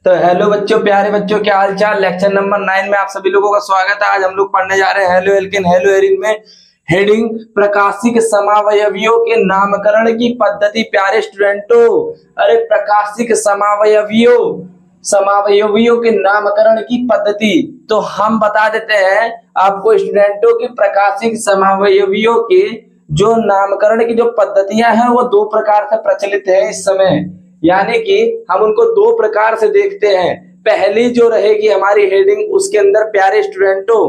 तो हेलो बच्चों, प्यारे बच्चों, क्या हाल चाल। लेक्चर नंबर 9 में आप सभी लोगों का स्वागत है। आज हम लोग पढ़ने जा रहे हैं हेलो एल्केन हेलो एरिन में हेडिंग प्रकाशिक समावयवियों के नामकरण की पद्धति। प्यारे स्टूडेंटों, अरे प्रकाशिक समावयवियों के नामकरण की पद्धति तो हम बता देते हैं आपको स्टूडेंटों की प्रकाशिक समावयवियों के जो नामकरण की जो पद्धतियां हैं वो दो प्रकार से प्रचलित है इस समय। यानी कि हम उनको दो प्रकार से देखते हैं। पहली जो रहेगी हमारी हेडिंग, उसके अंदर प्यारे स्टूडेंटों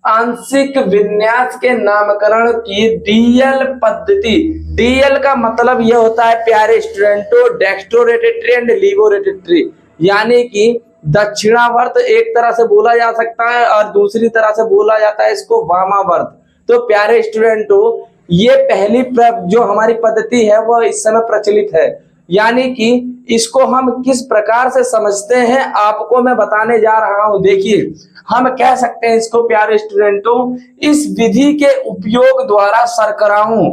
आंशिक विन्यास के नामकरण की डीएल पद्धति। डीएल का मतलब यह होता है प्यारे स्टूडेंटों डेक्स्ट्रोरोटेटरी एंड लीवोरोटेटरी, यानी कि दक्षिणावर्त एक तरह से बोला जा सकता है और दूसरी तरह से बोला जाता है इसको वामावर्त। तो प्यारे स्टूडेंटों ये पहली जो हमारी पद्धति है वो इस समय प्रचलित है। यानी कि इसको हम किस प्रकार से समझते हैं आपको मैं बताने जा रहा हूं। देखिए, हम कह सकते हैं इसको प्यारे स्टूडेंटों, इस विधि के उपयोग द्वारा शर्कराओं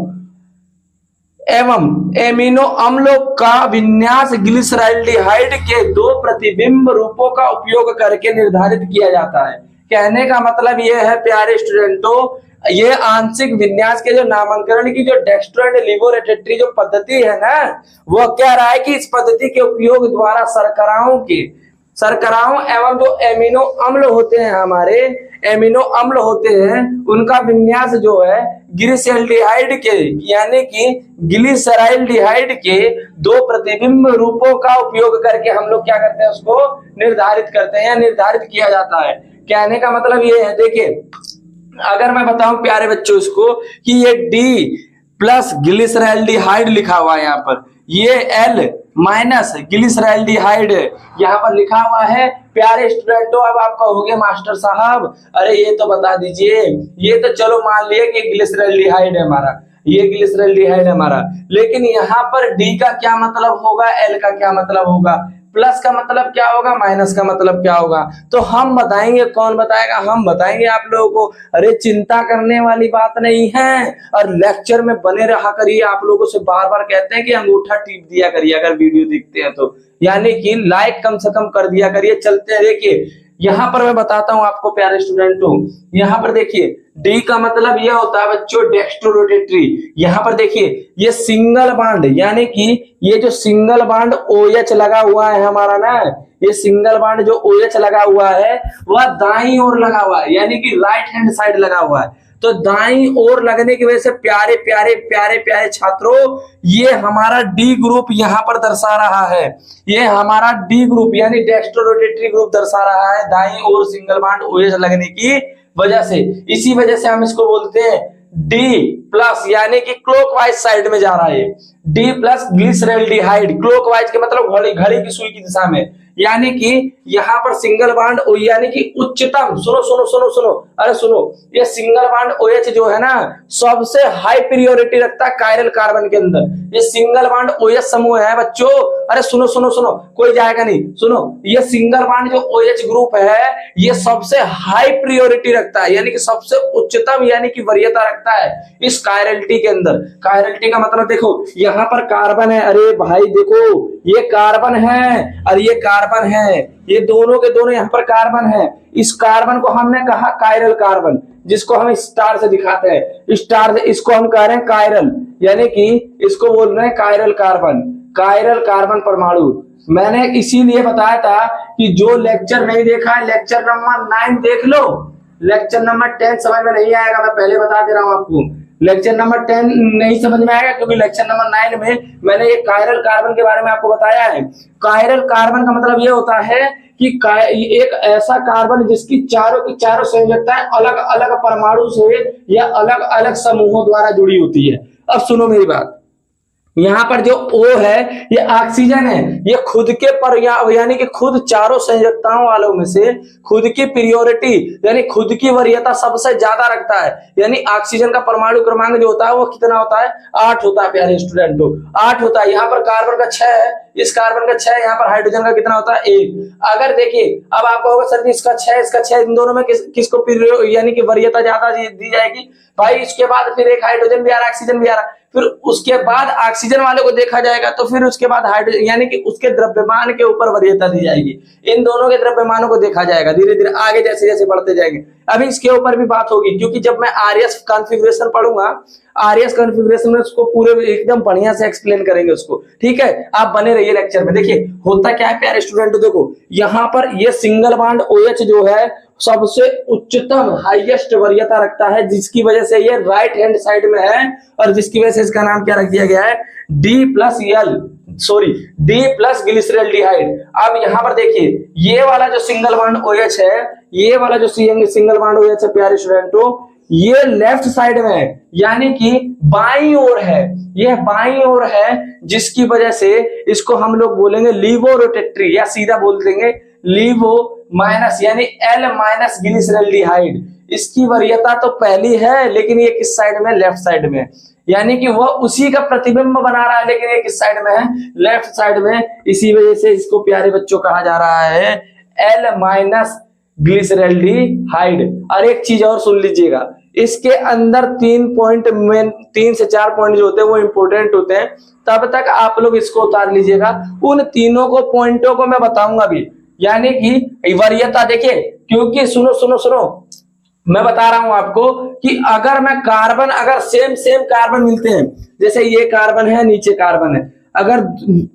एवं एमिनो अम्लों का विन्यास ग्लिसरॉल्डिहाइड के दो प्रतिबिंब रूपों का उपयोग करके निर्धारित किया जाता है। कहने का मतलब यह है प्यारे स्टूडेंटों, ये आंशिक विन्यास के जो नामकरण की जो डेक्स्ट्रो एंड लीवोरोटेटरी जो पद्धति है ना, वो कह रहा है कि इस पद्धति के उपयोग द्वारा शर्कराओं एवं जो एमिनो अम्ल होते हैं, हमारे एमिनो अम्ल होते हैं, उनका विन्यास जो है ग्लिसरॉल्डिहाइड के यानी कि ग्लिसरॉल्डिहाइड के दो प्रतिबिंब रूपों का उपयोग करके हम लोग क्या करते हैं, उसको निर्धारित करते हैं या निर्धारित किया जाता है। कहने का मतलब ये है, देखिए अगर मैं बताऊं प्यारे बच्चों इसको कि ये डी प्लस ग्लिसरॉल्डिहाइड लिखा हुआ है यहाँ पर, ये एल माइनस ग्लिसरॉल्डिहाइड यहाँ पर लिखा हुआ है। प्यारे स्टूडेंटों अब आप कहोगे मास्टर साहब अरे ये तो बता दीजिए, ये तो चलो मान लिया कि ग्लिसरॉल्डिहाइड है हमारा, ये ग्लिसरॉल्डिहाइड है हमारा, लेकिन यहाँ पर डी का क्या मतलब होगा, एल का क्या मतलब होगा, प्लस का मतलब क्या होगा, माइनस का मतलब क्या होगा। तो हम बताएंगे, कौन बताएगा, हम बताएंगे आप लोगों को। अरे चिंता करने वाली बात नहीं है और लेक्चर में बने रहा करिए। आप लोगों से बार बार कहते हैं कि अंगूठा टीप दिया करिए अगर वीडियो देखते हैं तो, यानी कि लाइक कम से कम कर दिया करिए। चलते हैं, देखिए यहाँ पर मैं बताता हूं आपको प्यारे स्टूडेंटों, यहाँ पर देखिए डी का मतलब यह होता है बच्चों डेक्स्ट्रोरोटेटरी। यहाँ पर देखिए ये सिंगल बॉन्ड, यानी कि ये जो सिंगल बॉन्ड OH लगा हुआ है हमारा ना, ये सिंगल बॉन्ड जो OH लगा हुआ है वह दाईं ओर लगा हुआ है, यानी कि राइट हैंड साइड लगा हुआ है। तो दाईं ओर लगने की वजह से प्यारे प्यारे प्यारे प्यारे छात्रों ये हमारा डी ग्रुप यहाँ पर दर्शा रहा है। ये हमारा डी ग्रुप यानी डेक्स्ट्रोरोटेटरी ग्रुप दर्शा रहा है दाईं ओर सिंगल बॉन्ड OH लगने की वजह से। इसी वजह से हम इसको बोलते हैं डी प्लस, यानी कि क्लॉकवाइज साइड में जा रहा है। डी प्लस ग्लिसरॉल्डिहाइड, क्लॉकवाइज के मतलब घड़ी की सुई की दिशा में, यानी कि यहाँ पर सिंगल बॉन्ड यानी कि उच्चतम, सुनो सुनो सुनो सुनो, अरे सुनो, ये सिंगल बॉन्ड OH जो है ना सबसे हाई प्रियोरिटी रखता है कायरल कार्बन के अंदर। ये सिंगल बॉन्ड OH समूह है बच्चों, अरे सुनो सुनो सुनो, कोई जाएगा नहीं, सुनो, ये सिंगल बॉन्ड जो OH ग्रुप है ये सबसे हाई प्रियोरिटी रखता है, यानी कि सबसे उच्चतम यानी कि वरीयता रखता है इस कायरलिटी के अंदर। कायरलिटी का मतलब देखो यहाँ पर कार्बन है, अरे भाई देखो ये कार्बन है और ये कार्बन है, ये दोनों के दोनों यहाँ पर कार्बन है। इस कार्बन को हमने कहा कायरल कार्बन, जिसको हम स्टार से दिखाते हैं, स्टार से, इसको हम कह रहे हैं कायरल, यानी कि इसको बोल रहे हैं कायरल कार्बन, कायरल कार्बन परमाणु। मैंने इसीलिए बताया था कि जो लेक्चर नहीं देखा है लेक्चर नंबर 9 देख लो, लेक्चर नंबर 10 समझ में नहीं आएगा, मैं पहले बता दे रहा हूं आपको। लेक्चर नंबर 10 नहीं समझ में आएगा क्योंकि लेक्चर नंबर 9 में मैंने एक कायरल कार्बन के बारे में आपको बताया है। कायरल कार्बन का मतलब यह होता है कि एक ऐसा कार्बन जिसकी चारों की चारों संयोजकताएं अलग अलग परमाणु से या अलग अलग समूहों द्वारा जुड़ी होती है। अब सुनो मेरी बात, यहाँ पर जो O है ये ऑक्सीजन है, ये खुद के पर यानी कि खुद चारों संयोजकताओं वालों में से खुद की प्रियोरिटी यानी खुद की वरीयता सबसे ज्यादा रखता है। यानी ऑक्सीजन का परमाणु क्रमांक जो होता है वो कितना होता है, 8 होता है प्यारे स्टूडेंटों, 8 होता है। यहाँ पर कार्बन का 6 है, इस कार्बन का 6, यहाँ पर हाइड्रोजन का कितना होता है, 1। अगर देखिए अब आपको होगा सर जी इसका 6 इसका 6, इन दोनों में किसको यानी कि वरीयता ज्यादा दी जाएगी, भाई इसके बाद फिर एक हाइड्रोजन भी आ रहा है, ऑक्सीजन भी आ रहा है, फिर उसके बाद ऑक्सीजन वाले को देखा जाएगा, तो फिर उसके बाद हाइड्रोजन, यानी कि उसके द्रव्यमान के ऊपर वरीयता दी जाएगी। इन दोनों के द्रव्यमानों को देखा जाएगा धीरे धीरे आगे जैसे जैसे बढ़ते जाएंगे। अभी इसके ऊपर भी बात होगी, क्योंकि जब मैं आरएस कॉन्फ़िगरेशन पढ़ूंगा, आरएस कॉन्फ़िगरेशन में उसको पूरे एकदम बढ़िया से एक्सप्लेन करेंगे उसको, ठीक है। आप बने रहिए लेक्चर में। देखिए होता क्या है प्यारे स्टूडेंट, देखो यहाँ पर ये सिंगल बॉन्ड OH जो है सबसे उच्चतम हाईएस्ट वरीयता रखता है, जिसकी वजह से ये राइट हैंड साइड में है, और जिसकी वजह से इसका नाम क्या रख दिया गया है, D प्लस ग्लिसरॉल्डिहाइड। अब यहाँ पर देखिए ये वाला जो सिंगल बॉन्ड OH है, ये वाला जो सिंगल बॉन्ड OH है प्यारे स्टूडेंटों, ये लेफ्ट साइड में है, यानी कि बाईं ओर है, यह बाईं ओर है, जिसकी वजह से इसको हम लोग बोलेंगे लीवो रोटेटरी, या सीधा बोल देंगे लीवो माइनस, यानी L माइनस ग्लिसरॉल्डिहाइड। इसकी वरीयता तो पहली है, लेकिन ये किस साइड में, लेफ्ट साइड में, यानी कि वह उसी का प्रतिबिंब बना रहा है, लेकिन ये किस साइड में है, लेफ्ट साइड में। इसी वजह से इसको प्यारे बच्चों कहा जा रहा है L माइनस ग्लिसरॉल्डिहाइड। और एक चीज और सुन लीजिएगा, इसके अंदर 3 से 4 पॉइंट जो होते हैं वो इंपोर्टेंट होते हैं, तब तक आप लोग इसको उतार लीजिएगा। उन तीनों को पॉइंटों को मैं बताऊंगा भी, यानी कि वरीयता देखिए, क्योंकि सुनो मैं बता रहा हूं आपको कि अगर मैं कार्बन, अगर सेम कार्बन मिलते हैं, जैसे ये कार्बन है, नीचे कार्बन है, अगर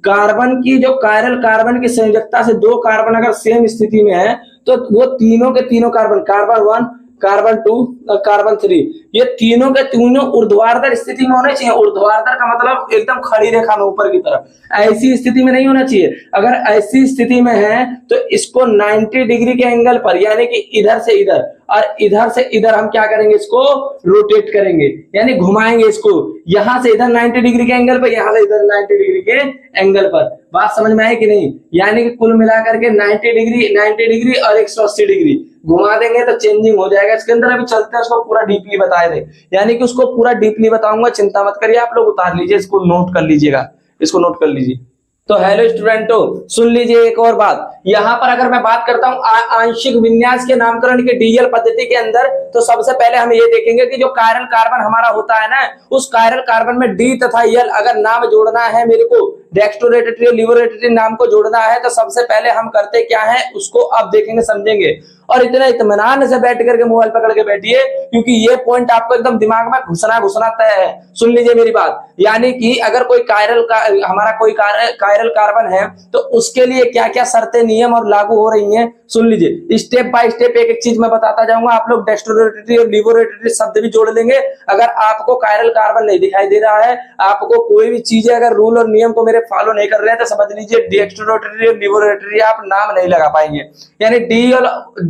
कार्बन की जो कायरल कार्बन की संयोजकता से 2 कार्बन अगर सेम स्थिति में है, तो वो तीनों के तीनों कार्बन 1, कार्बन 2 और कार्बन 3, ये तीनों के तीनों ऊर्ध्वाधर स्थिति में होने चाहिए। ऊर्ध्वाधर का मतलब एकदम खड़ी रेखा में ऊपर की तरफ, ऐसी स्थिति में नहीं होना चाहिए। अगर ऐसी स्थिति में है तो इसको 90 डिग्री के एंगल पर, यानी कि इधर से इधर और इधर से इधर हम क्या करेंगे, इसको रोटेट करेंगे, यानी घुमाएंगे इसको, यहां से इधर 90 डिग्री के एंगल पर, यहां से इधर 90 डिग्री के एंगल पर। बात समझ में आई कि नहीं? यानी कि कुल मिलाकर के 90 डिग्री और 180 डिग्री घुमा देंगे तो चेंजिंग हो जाएगा इसके अंदर। अभी चलते हैं, उसको पूरा डीपली बताए दे, यानी कि उसको पूरा डीपली बताऊंगा, चिंता मत करिए। आप लोग उतार लीजिए, इसको नोट कर लीजिएगा, इसको नोट कर लीजिए। तो हेलो स्टूडेंटों, सुन लीजिए एक और बात। यहां पर अगर मैं बात करता हूं आंशिक विन्यास के नामकरण के डीएल पद्धति के अंदर, तो सबसे पहले हम ये देखेंगे कि जो कायरल कार्बन हमारा होता है ना, उस कायरल कार्बन में डी तथा यल अगर नाम जोड़ना है मेरे को, डेक्स्ट्रोरोटेटरी और लिवोरोटेटरी नाम को जोड़ना है, तो सबसे पहले हम करते क्या है उसको अब देखेंगे, समझेंगे। और इतना इत्मीनान से बैठ करके मोबाइल पकड़ के बैठिए, क्योंकि ये पॉइंट आपको एकदम दिमाग में घुसना तय है। सुन लीजिए मेरी बात, यानी कि अगर कोई हमारा कोई कायरल कार्बन है, तो उसके लिए क्या क्या शर्तें, नियम और लागू हो रही हैं, सुन लीजिए। स्टेप बाय स्टेप एक एक चीज मैं बताता जाऊंगा। आप लोग डेक्स्ट्रोरोटेटरी और लिवोरोटेटरी शब्द भी जोड़ लेंगे। अगर आपको कायरल कार्बन नहीं दिखाई दे रहा है, आपको कोई भी चीजें अगर रूल और नियम को मेरे फॉलो नहीं कर रहे हैं, तो समझ लीजिए डेक्स्ट्रोरोटेटरी और लिवोरोटेटरी आप नाम नहीं लगा पाएंगे, यानी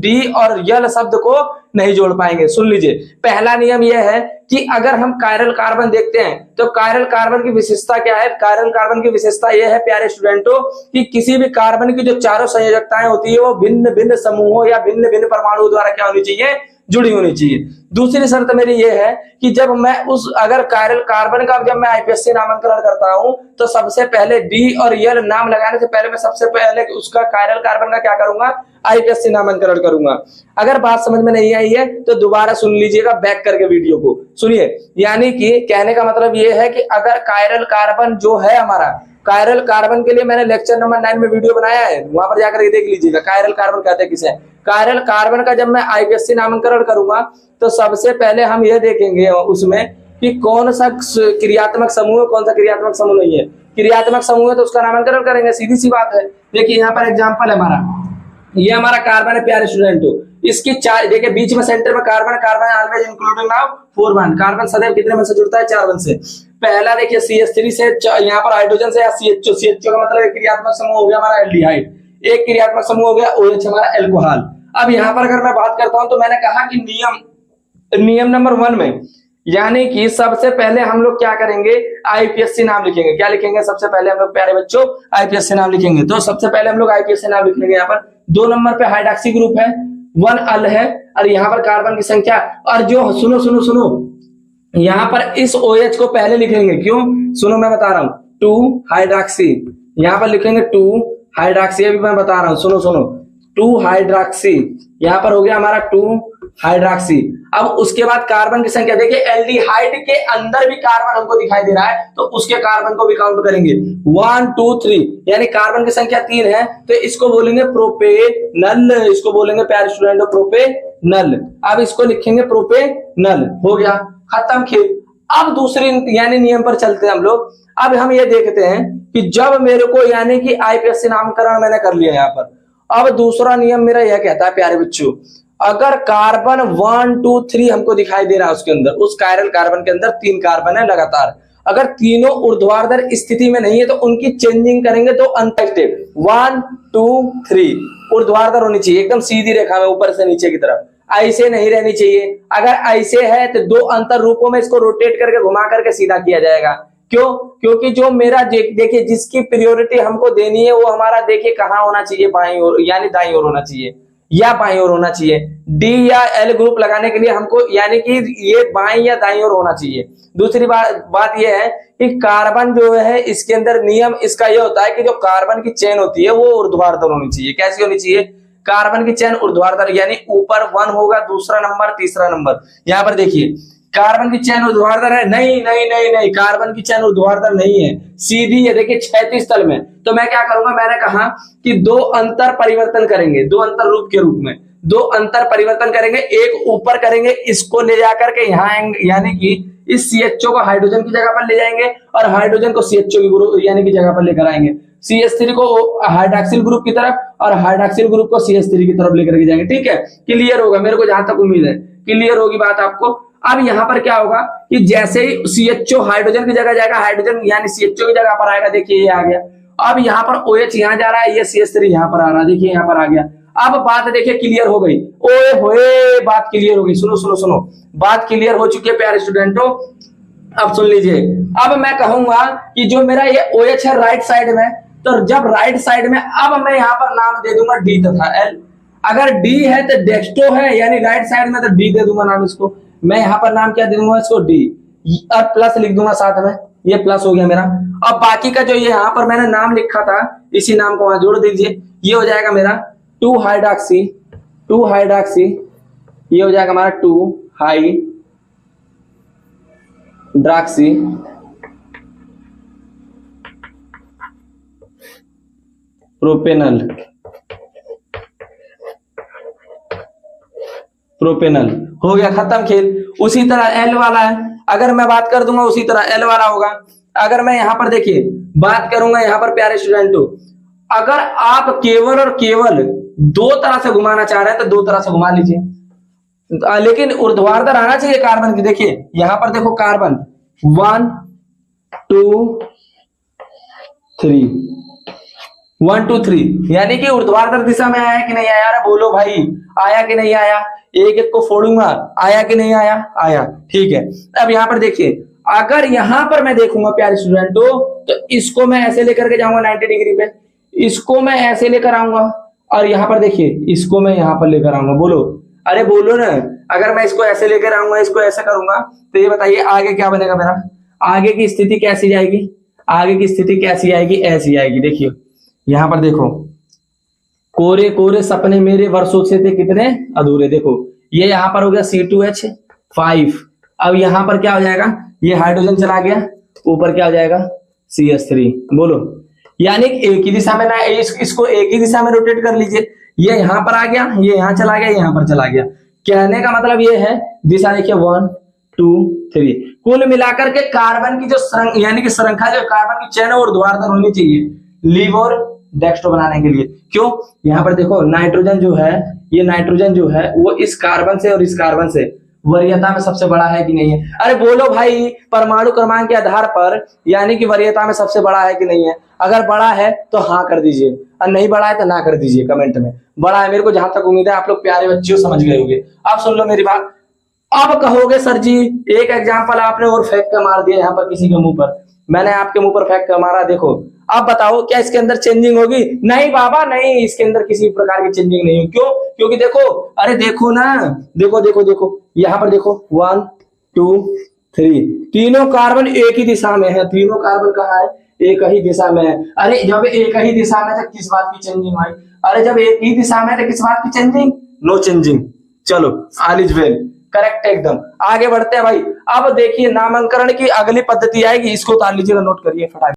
डी और यल शब्द को नहीं जोड़ पाएंगे। सुन लीजिए, पहला नियम यह है कि अगर हम कायरल कार्बन देखते हैं, तो कायरल कार्बन की विशेषता क्या है? कायरल कार्बन की विशेषता यह है प्यारे स्टूडेंटों कि किसी भी कार्बन की जो चारों संयोजकताएं होती है, वो भिन्न भिन्न समूहों या भिन्न भिन्न परमाणुओं द्वारा क्या होनी चाहिए, जुड़ी होनी चाहिए। दूसरी शर्त मेरी ये है कि जब मैं अगर कायरल कार्बन का जब मैं आईपीएससी नामांकन करता हूं, तो सबसे पहले डी और यल नाम लगाने से पहले मैं सबसे पहले उसका कायरल कार्बन का क्या करूंगा, आईपीएससी नामांकन करूंगा। अगर बात समझ में नहीं आई है तो दोबारा सुन लीजिएगा, बैक करके वीडियो को सुनिए। यानी कि कहने का मतलब ये है कि अगर कायरल कार्बन जो है हमारा, कायरल कार्बन के लिए मैंने लेक्चर नंबर 9 में वीडियो बनाया है, वहां पर जाकर देख लीजिएगा। कायरल कार्बन कहते हैं किसे? कायरल कार्बन का जब मैं आईपीएससी नामांकन करूंगा, तो सबसे पहले हम ये देखेंगे उसमें कि कौन सा क्रियात्मक समूह है, कौन सा क्रियात्मक समूह नहीं है। क्रियात्मक समूह है तो उसका नामांकन करेंगे, सीधी सी बात है। देखिए यहाँ पर एग्जाम्पल है हमारा, ये हमारा कार्बन है प्यारे स्टूडेंटों। इसकी चार देखिए, बीच में सेंटर में carbon always including now 4 bond. Carbon सदैव कितने बंध से जुड़ता है? 4 बंध से। पहला देखिए CH3 से, यहाँ पर हाइड्रोजन से या CHO का मतलब एक क्रियात्मक समूह हो गया हमारा एल्डिहाइड, एक क्रियात्मक समूह हो गया OH हमारा एल्कोहल। अब यहाँ पर अगर मैं बात करता हूं, तो मैंने कहा कि नियम नंबर 1 में, यानी कि सबसे पहले हम लोग क्या करेंगे, आईपीएससी नाम लिखेंगे। क्या लिखेंगे? सबसे पहले हम लोग प्यारे बच्चों आईपीएससी नाम लिखेंगे। तो सबसे पहले हम लोग आईपीएससी नाम लिख लेंगे। यहाँ पर 2 नंबर पे हाइड्रॉक्सी ग्रुप है, 1 अल है, और यहाँ पर कार्बन की संख्या, और जो सुनो यहाँ पर इस OH को पहले लिखेंगे। क्यों? सुनो मैं बता रहा हूं, 2 हाइड्रॉक्सी, यहाँ पर लिखेंगे 2 हाइड्रॉक्सी। अभी मैं बता रहा हूं, सुनो 2 हाइड्रॉक्सी, यहाँ पर हो गया हमारा 2 हाइड्रॉक्सी। अब उसके बाद कार्बन की संख्या देखिए, एल्डिहाइड के अंदर भी कार्बन हमको दिखाई दे रहा है तो उसके कार्बन को भी काउंट करेंगे 1 2 3, यानी कार्बन की संख्या 3 है तो इसको बोलेंगे प्रोपेनल, इसको बोलेंगे प्यारे स्टूडेंट प्रोपेनल। अब इसको लिखेंगे प्रोपेनल, हो गया खत्म खेल। अब दूसरी यानी नियम पर चलते हैं हम लोग। अब हम ये देखते हैं कि जब मेरे को यानी कि आईपीएससी नामकरण मैंने कर लिया यहाँ पर, अब दूसरा नियम मेरा यह कहता है प्यारे बच्चों, अगर कार्बन 1 2 3 हमको दिखाई दे रहा है उसके अंदर, उस कायरल कार्बन के अंदर 3 कार्बन है लगातार, अगर तीनों ऊर्ध्वाधर स्थिति में नहीं है तो उनकी चेंजिंग करेंगे तो अंतर स्टेप 1 2 3 ऊर्ध्वाधर होनी चाहिए, एकदम सीधी रेखा में ऊपर से नीचे की तरफ, ऐसे नहीं रहनी चाहिए। अगर ऐसे है तो 2 अंतर रूपों में इसको रोटेट करके घुमा करके सीधा किया जाएगा। क्यों? क्योंकि जो मेरा देखिए जिसकी प्रायोरिटी हमको देनी है वो हमारा देखिए कहाँ होना चाहिए, बाईं ओर यानी दाईं ओर होना चाहिए या बाईं ओर होना चाहिए। डी या एल ग्रुप लगाने के लिए हमको यानी कि ये बाईं या दाईं ओर होना चाहिए। दूसरी बात यह है कि कार्बन जो है इसके अंदर नियम इसका यह होता है कि जो कार्बन की चेन होती है वो ऊर्ध्वाधर होनी चाहिए। कैसी होनी चाहिए? कार्बन की चेन ऊर्ध्वाधर, यानी ऊपर 1 होगा, दूसरा नंबर, तीसरा नंबर। यहाँ पर देखिए कार्बन की चेन ऊर्ध्वाधर है, नहीं नहीं नहीं नहीं, कार्बन की चेन ऊर्ध्वाधर नहीं है, सीधी है देखिए क्षैतिज तल में। तो मैं क्या करूंगा, मैंने कहा कि 2 अंतर परिवर्तन करेंगे, 2 अंतर रूप के रूप में 2 अंतर परिवर्तन करेंगे। एक ऊपर करेंगे, इसको ले जाकर के यहाँ यानी कि इस CHO को हाइड्रोजन की जगह पर ले जाएंगे और हाइड्रोजन को CHO की यानी कि जगह पर लेकर आएंगे, CH3 को हाइड्रॉक्सिल ग्रुप की तरफ और हाइड्रॉक्सिल ग्रुप को CH3 की तरफ लेकर के जाएंगे। ठीक है, क्लियर होगा, मेरे को जहां तक उम्मीद है क्लियर होगी बात आपको। अब यहाँ पर क्या होगा कि जैसे ही CHO हाइड्रोजन की जगह जाएगा, हाइड्रोजन यानी CHO की जगह पर आएगा, देखिए ये आ गया। अब यहाँ पर OH यहाँ जा रहा है, ये CH3 यहाँ पर आ रहा है, देखिए यहाँ पर आ गया। अब बात देखिए क्लियर हो गई, ओए होए बात क्लियर हो गई। सुनो सुनो सुनो, बात क्लियर हो चुकी है प्यारे स्टूडेंटों। अब सुन लीजिए, अब मैं कहूंगा कि जो मेरा ये OH है राइट साइड में, तो जब राइट साइड में अब मैं यहाँ पर नाम दे दूंगा D तथा L। अगर D है तो डेक्स्टो है यानी राइट साइड में, तो D दे दूंगा नाम इसको। मैं यहाँ पर नाम क्या दे दूंगा इसको, D, और प्लस लिख दूंगा साथ में, ये प्लस हो गया मेरा। अब बाकी का जो ये यहाँ पर मैंने नाम लिखा था इसी नाम को वहां जोड़ दीजिए, ये हो जाएगा मेरा 2 हाइड्रॉक्सी, ये हो जाएगा हमारा 2 हाइड्रॉक्सी प्रोपेनल हो गया, खत्म खेल। उसी तरह L वाला है, अगर मैं बात कर दूंगा उसी तरह L वाला होगा। अगर मैं यहाँ पर देखिए बात करूंगा यहाँ पर प्यारे स्टूडेंटों, अगर आप केवल और केवल 2 तरह से घुमाना चाह रहे हैं तो 2 तरह से घुमा लीजिए, लेकिन ऊर्ध्वाधर आना चाहिए कार्बन की। देखिए यहाँ पर देखो कार्बन 1 2 3 1 2 3 यानी कि ऊर्ध्वाधर दिशा में आया कि नहीं आया? अरे बोलो भाई, आया कि नहीं आया? एक एक को फोड़ूंगा, आया कि नहीं आया? आया। ठीक है, अब यहाँ पर देखिए, अगर यहाँ पर मैं देखूंगा प्यारे स्टूडेंटों तो इसको मैं ऐसे लेकर के जाऊंगा 90 डिग्री पे, इसको मैं ऐसे लेकर आऊंगा और यहाँ पर देखिए इसको मैं यहाँ पर लेकर आऊंगा। बोलो, अरे बोलो ना, अगर मैं इसको ऐसे लेकर आऊंगा, इसको ऐसे करूंगा तो ये बताइए आगे क्या बनेगा मेरा? आगे की स्थिति कैसी जाएगी? आगे की स्थिति कैसी आएगी? ऐसी आएगी। देखिए यहाँ पर देखो, कोरे कोरे सपने मेरे वर्षों से थे कितने अधूरे। देखो ये यहाँ पर हो गया C2H5। अब यहाँ पर क्या हो जाएगा, ये हाइड्रोजन चला गया, ऊपर क्या हो जाएगा CH3। बोलो, यानी एक ही दिशा में ना, इसको एक ही दिशा में रोटेट कर लीजिए, ये यहाँ पर आ गया, ये यहाँ चला गया, यहाँ पर चला गया। कहने का मतलब ये है, दिशा देखिए 1 2 3, कुल मिलाकर के कार्बन की जो यानी कि श्रृंखला जो कार्बन की चेन ऊर्ध्वाधर होनी चाहिए लीव और डेक्स्ट्रो बनाने के लिए। क्यों? यहाँ पर देखो नाइट्रोजन जो है, ये नाइट्रोजन जो है वो इस कार्बन से और इस कार्बन से वरीयता में सबसे बड़ा है कि नहीं है? अरे बोलो भाई, परमाणु क्रमांक के आधार पर यानी कि वरीयता में सबसे बड़ा है कि नहीं है? अगर बड़ा है तो हाँ कर दीजिए, और नहीं बड़ा है तो ना कर दीजिए कमेंट में। बड़ा है, मेरे को जहां तक उम्मीद है आप लोग प्यारे बच्चों समझ गए होंगे। अब सुन लो मेरी बात। अब कहोगे सर जी एक एग्जाम्पल आपने और फेंक कर मार दिया यहाँ पर किसी के मुंह पर, मैंने आपके मुंह पर फेंक कर मारा। देखो अब बताओ क्या इसके अंदर चेंजिंग होगी? नहीं बाबा नहीं, इसके अंदर किसी प्रकार की चेंजिंग नहीं होगी। क्यों? क्योंकि देखो, अरे देखो ना, देखो देखो देखो यहाँ पर देखो 1 2 3 तीनों कार्बन एक ही दिशा में है। तीनों कार्बन कहाँ है? एक ही दिशा में है। अरे जब एक ही दिशा में तो किस बात की चेंजिंग हुई? अरे जब एक ही दिशा में तो किस बात की चेंजिंग? No changing. चलो ऑल इज वेल, करेक्ट एकदम। आगे बढ़ते हैं भाई। अब देखिए नामांकन की अगली पद्धति आएगी, इसको उतार लीजिएगा, नोट करिए फटाफट।